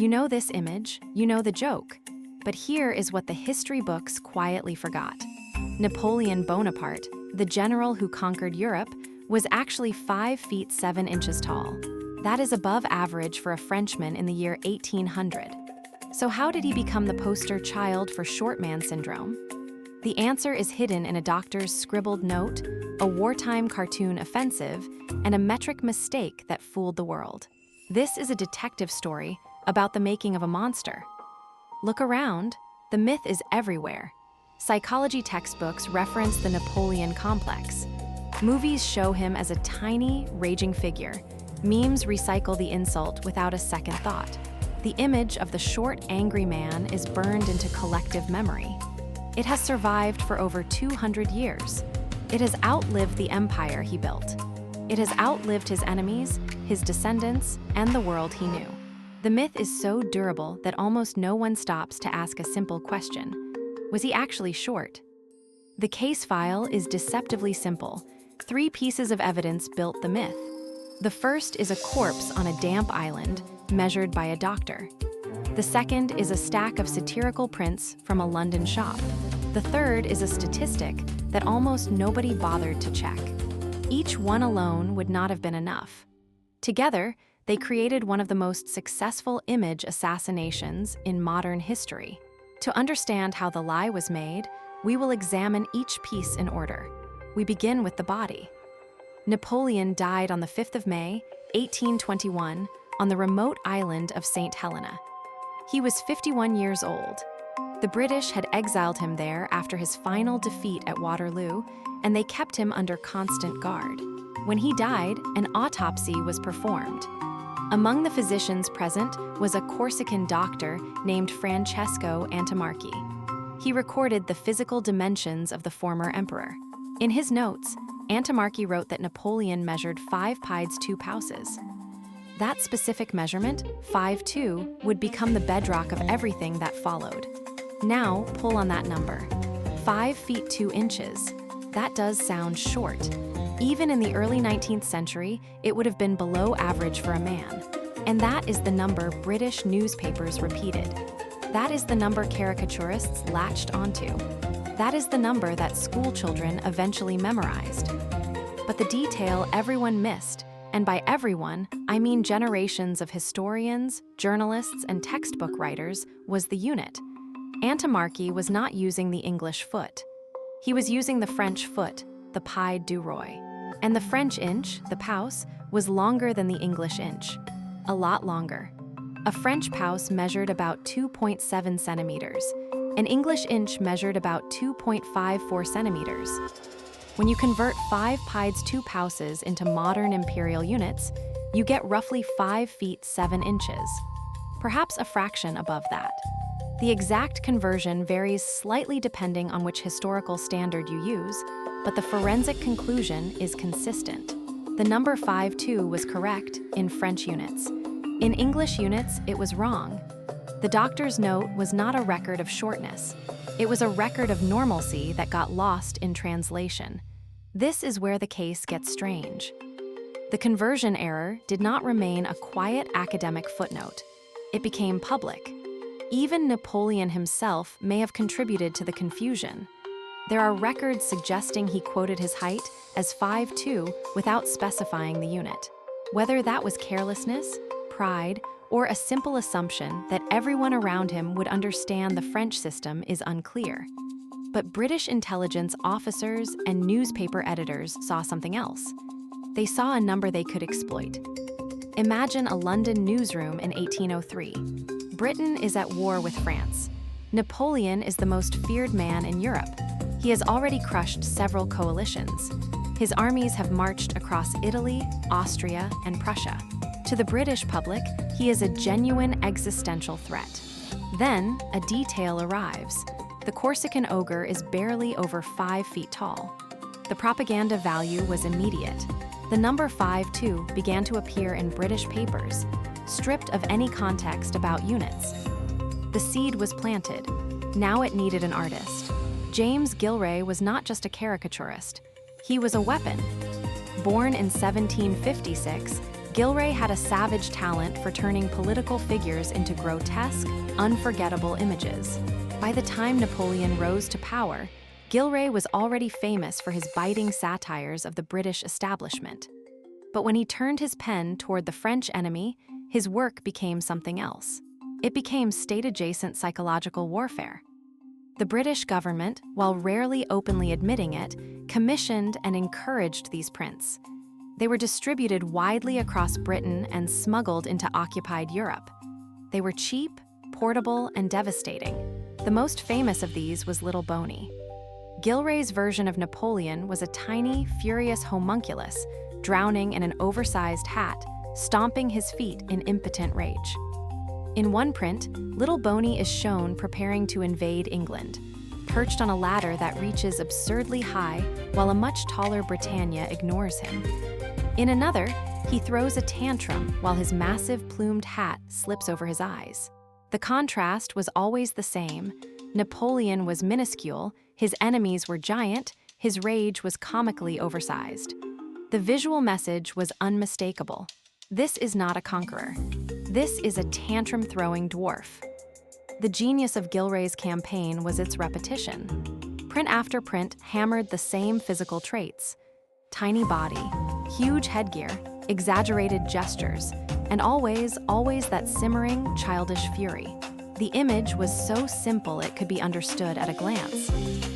You know this image, you know the joke. But here is what the history books quietly forgot. Napoleon Bonaparte, the general who conquered Europe, was actually 5 feet 7 inches tall. That is above average for a Frenchman in the year 1800. So how did he become the poster child for short man syndrome? The answer is hidden in a doctor's scribbled note, a wartime cartoon offensive, and a metric mistake that fooled the world. This is a detective story about the making of a monster. Look around. The myth is everywhere. Psychology textbooks reference the Napoleon complex. Movies show him as a tiny, raging figure. Memes recycle the insult without a second thought. The image of the short, angry man is burned into collective memory. It has survived for over 200 years. It has outlived the empire he built. It has outlived his enemies, his descendants, and the world he knew. The myth is so durable that almost no one stops to ask a simple question. Was he actually short? The case file is deceptively simple. 3 pieces of evidence built the myth. The first is a corpse on a damp island, measured by a doctor. The second is a stack of satirical prints from a London shop. The third is a statistic that almost nobody bothered to check. Each one alone would not have been enough. Together, they created one of the most successful image assassinations in modern history. To understand how the lie was made, we will examine each piece in order. We begin with the body. Napoleon died on the 5th of May, 1821, on the remote island of St. Helena. He was 51 years old. The British had exiled him there after his final defeat at Waterloo, and they kept him under constant guard. When he died, an autopsy was performed. Among the physicians present was a Corsican doctor named Francesco Antommarchi. He recorded the physical dimensions of the former emperor. In his notes, Antommarchi wrote that Napoleon measured 5 pieds 2 pouces. That specific measurement, 5'2", would become the bedrock of everything that followed. Now, pull on that number. 5 feet 2 inches. That does sound short. Even in the early 19th century, it would have been below average for a man. And that is the number British newspapers repeated. That is the number caricaturists latched onto. That is the number that school children eventually memorized. But the detail everyone missed, and by everyone, I mean generations of historians, journalists, and textbook writers, was the unit. Antommarchi was not using the English foot. He was using the French foot, the pied du roi. And the French inch, the pouce, was longer than the English inch. A lot longer. A French pouce measured about 2.7 centimeters. An English inch measured about 2.54 centimeters. When you convert 5 pieds 2 pouces into modern imperial units, you get roughly 5 feet 7 inches. Perhaps a fraction above that. The exact conversion varies slightly depending on which historical standard you use, but the forensic conclusion is consistent. The number 5'2" was correct in French units. In English units, it was wrong. The doctor's note was not a record of shortness. It was a record of normalcy that got lost in translation. This is where the case gets strange. The conversion error did not remain a quiet academic footnote. It became public. Even Napoleon himself may have contributed to the confusion. There are records suggesting he quoted his height as 5'2" without specifying the unit. Whether that was carelessness, pride, or a simple assumption that everyone around him would understand the French system is unclear. But British intelligence officers and newspaper editors saw something else. They saw a number they could exploit. Imagine a London newsroom in 1803. Britain is at war with France. Napoleon is the most feared man in Europe. He has already crushed several coalitions. His armies have marched across Italy, Austria, and Prussia. To the British public, he is a genuine existential threat. Then, a detail arrives. The Corsican ogre is barely over 5 feet tall. The propaganda value was immediate. The number 5'2" began to appear in British papers, stripped of any context about units. The seed was planted. Now it needed an artist. James Gillray was not just a caricaturist. He was a weapon. Born in 1756, Gillray had a savage talent for turning political figures into grotesque, unforgettable images. By the time Napoleon rose to power, Gillray was already famous for his biting satires of the British establishment. But when he turned his pen toward the French enemy, his work became something else. It became state-adjacent psychological warfare. The British government, while rarely openly admitting it, commissioned and encouraged these prints. They were distributed widely across Britain and smuggled into occupied Europe. They were cheap, portable, and devastating. The most famous of these was Little Boney. Gillray's version of Napoleon was a tiny, furious homunculus, drowning in an oversized hat, stomping his feet in impotent rage. In one print, Little Boney is shown preparing to invade England, perched on a ladder that reaches absurdly high while a much taller Britannia ignores him. In another, he throws a tantrum while his massive plumed hat slips over his eyes. The contrast was always the same. Napoleon was minuscule, his enemies were giant, his rage was comically oversized. The visual message was unmistakable. This is not a conqueror. This is a tantrum-throwing dwarf. The genius of Gillray's campaign was its repetition. Print after print hammered the same physical traits: tiny body, huge headgear, exaggerated gestures, and always that simmering, childish fury. The image was so simple it could be understood at a glance.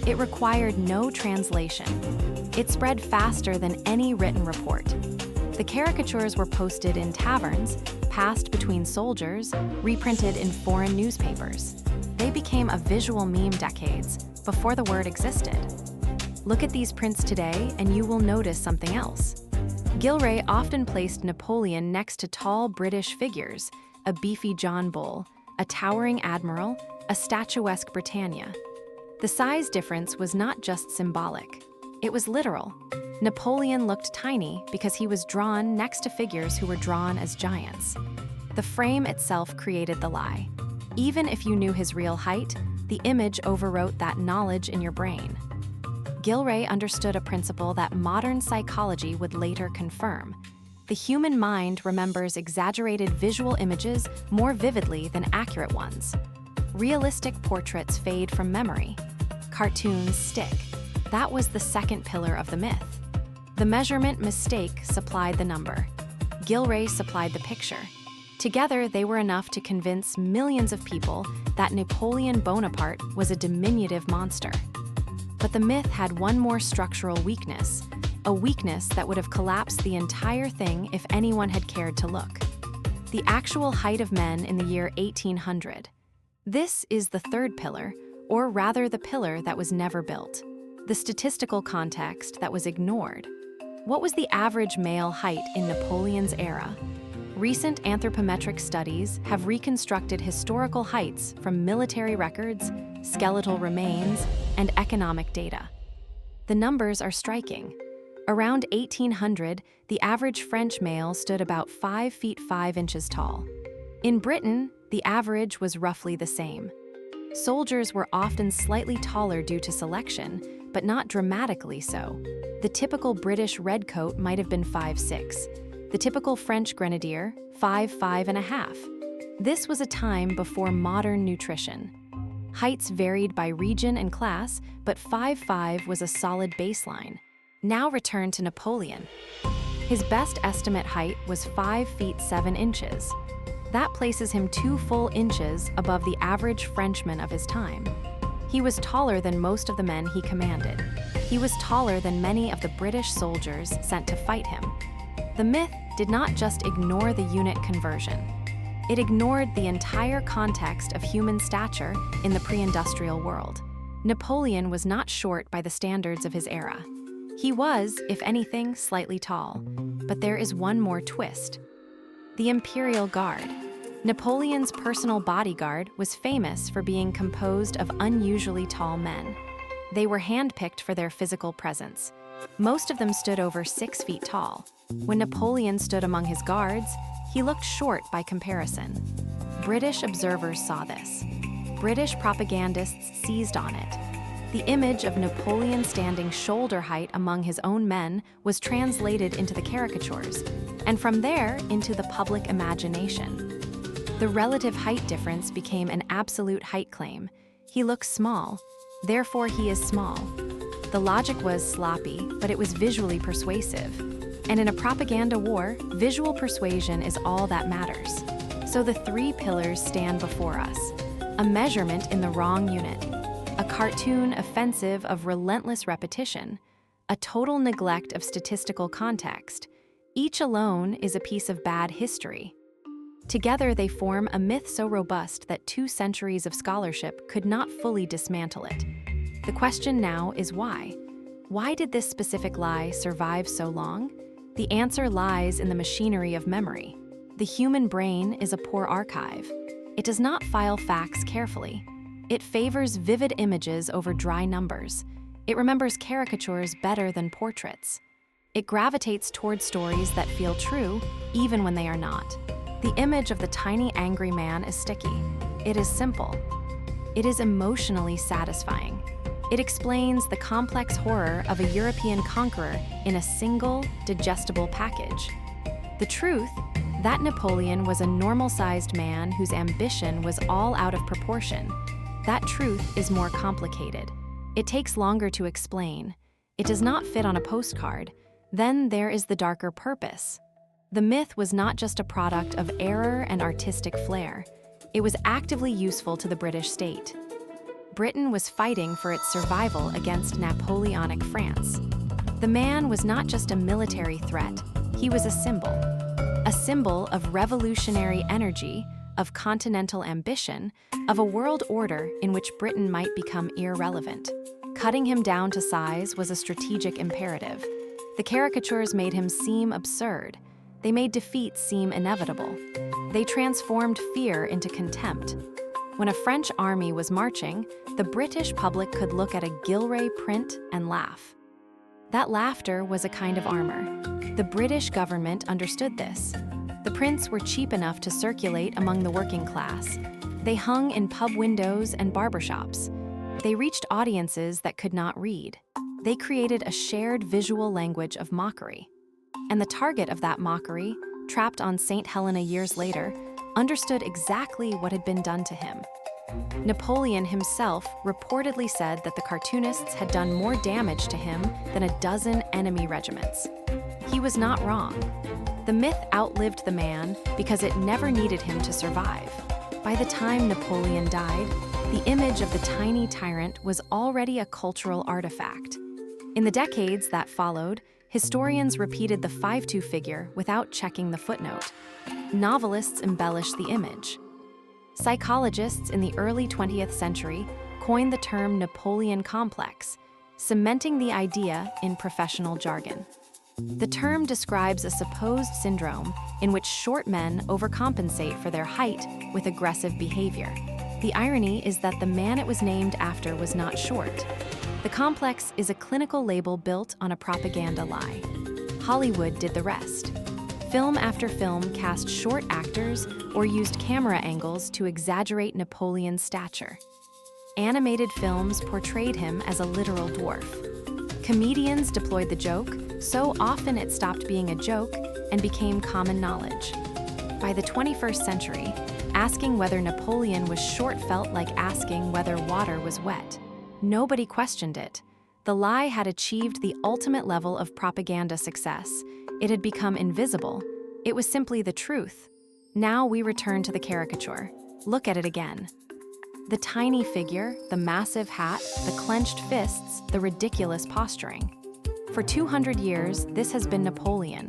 It required no translation. It spread faster than any written report. The caricatures were posted in taverns, passed between soldiers, reprinted in foreign newspapers. They became a visual meme decades before the word existed. Look at these prints today and you will notice something else. Gillray often placed Napoleon next to tall British figures, a beefy John Bull, a towering admiral, a statuesque Britannia. The size difference was not just symbolic. It was literal. Napoleon looked tiny because he was drawn next to figures who were drawn as giants. The frame itself created the lie. Even if you knew his real height, the image overwrote that knowledge in your brain. Gillray understood a principle that modern psychology would later confirm. The human mind remembers exaggerated visual images more vividly than accurate ones. Realistic portraits fade from memory. Cartoons stick. That was the second pillar of the myth. The measurement mistake supplied the number. Gillray supplied the picture. Together, they were enough to convince millions of people that Napoleon Bonaparte was a diminutive monster. But the myth had one more structural weakness, a weakness that would have collapsed the entire thing if anyone had cared to look. The actual height of men in the year 1800. This is the third pillar, or rather the pillar that was never built. The statistical context that was ignored. What was the average male height in Napoleon's era? Recent anthropometric studies have reconstructed historical heights from military records, skeletal remains, and economic data. The numbers are striking. Around 1800, the average French male stood about 5 feet 5 inches tall. In Britain, the average was roughly the same. Soldiers were often slightly taller due to selection, but not dramatically so. The typical British redcoat might have been 5'6". The typical French grenadier, 5'5½". This was a time before modern nutrition. Heights varied by region and class, but 5'5" was a solid baseline. Now return to Napoleon. His best estimate height was 5 feet 7 inches. That places him 2 full inches above the average Frenchman of his time. He was taller than most of the men he commanded. He was taller than many of the British soldiers sent to fight him. The myth did not just ignore the unit conversion. It ignored the entire context of human stature in the pre-industrial world. Napoleon was not short by the standards of his era. He was, if anything, slightly tall. But there is one more twist. The Imperial Guard. Napoleon's personal bodyguard was famous for being composed of unusually tall men. They were handpicked for their physical presence. Most of them stood over 6 feet tall. When Napoleon stood among his guards, he looked short by comparison. British observers saw this. British propagandists seized on it. The image of Napoleon standing shoulder height among his own men was translated into the caricatures. and from there into the public imagination. The relative height difference became an absolute height claim. He looks small, therefore he is small. The logic was sloppy, but it was visually persuasive. And in a propaganda war, visual persuasion is all that matters. So the three pillars stand before us. A measurement in the wrong unit, a cartoon offensive of relentless repetition, a total neglect of statistical context. Each alone is a piece of bad history. Together they form a myth so robust that 2 centuries of scholarship could not fully dismantle it. The question now is why? Why did this specific lie survive so long? The answer lies in the machinery of memory. The human brain is a poor archive. It does not file facts carefully. It favors vivid images over dry numbers. It remembers caricatures better than portraits. It gravitates toward stories that feel true, even when they are not. The image of the tiny angry man is sticky. It is simple. It is emotionally satisfying. It explains the complex horror of a European conqueror in a single, digestible package. The truth, that Napoleon was a normal-sized man whose ambition was all out of proportion. That truth is more complicated. It takes longer to explain. It does not fit on a postcard. Then there is the darker purpose. The myth was not just a product of error and artistic flair. It was actively useful to the British state. Britain was fighting for its survival against Napoleonic France. The man was not just a military threat, he was a symbol of revolutionary energy, of continental ambition, of a world order in which Britain might become irrelevant. Cutting him down to size was a strategic imperative. The caricatures made him seem absurd. They made defeat seem inevitable. They transformed fear into contempt. When a French army was marching, the British public could look at a Gillray print and laugh. That laughter was a kind of armor. The British government understood this. The prints were cheap enough to circulate among the working class. They hung in pub windows and barbershops. They reached audiences that could not read. They created a shared visual language of mockery. And the target of that mockery, trapped on St. Helena years later, understood exactly what had been done to him. Napoleon himself reportedly said that the cartoonists had done more damage to him than a dozen enemy regiments. He was not wrong. The myth outlived the man because it never needed him to survive. By the time Napoleon died, the image of the tiny tyrant was already a cultural artifact. In the decades that followed, historians repeated the 5-2 figure without checking the footnote. Novelists embellished the image. Psychologists in the early 20th century coined the term Napoleon complex, cementing the idea in professional jargon. The term describes a supposed syndrome in which short men overcompensate for their height with aggressive behavior. The irony is that the man it was named after was not short. The complex is a clinical label built on a propaganda lie. Hollywood did the rest. Film after film cast short actors or used camera angles to exaggerate Napoleon's stature. Animated films portrayed him as a literal dwarf. Comedians deployed the joke, so often it stopped being a joke and became common knowledge. By the 21st century, asking whether Napoleon was short felt like asking whether water was wet. Nobody questioned it. The lie had achieved the ultimate level of propaganda success. It had become invisible. It was simply the truth. Now we return to the caricature. Look at it again. The tiny figure, the massive hat, the clenched fists, the ridiculous posturing. For 200 years, this has been Napoleon.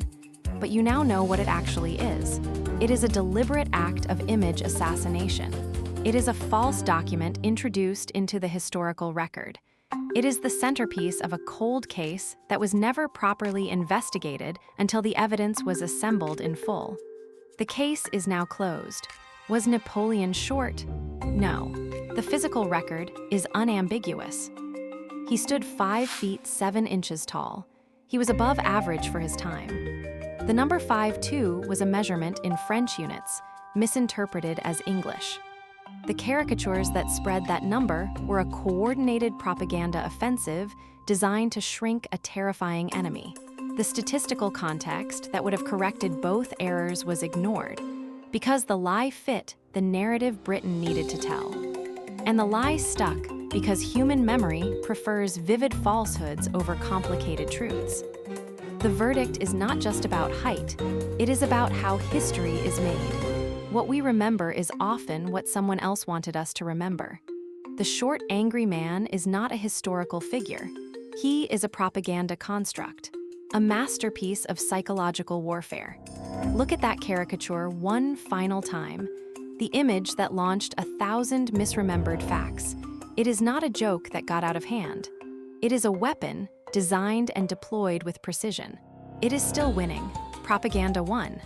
But you now know what it actually is. It is a deliberate act of image assassination. It is a false document introduced into the historical record. It is the centerpiece of a cold case that was never properly investigated until the evidence was assembled in full. The case is now closed. Was Napoleon short? No. The physical record is unambiguous. He stood 5 feet 7 inches tall. He was above average for his time. The number 5'2" was a measurement in French units, misinterpreted as English. The caricatures that spread that number were a coordinated propaganda offensive designed to shrink a terrifying enemy. The statistical context that would have corrected both errors was ignored, because the lie fit the narrative Britain needed to tell. And the lie stuck because human memory prefers vivid falsehoods over complicated truths. The verdict is not just about height, it is about how history is made. What we remember is often what someone else wanted us to remember. The short, angry man is not a historical figure. He is a propaganda construct, a masterpiece of psychological warfare. Look at that caricature one final time, the image that launched 1,000 misremembered facts. It is not a joke that got out of hand. It is a weapon designed and deployed with precision. It is still winning. Propaganda won.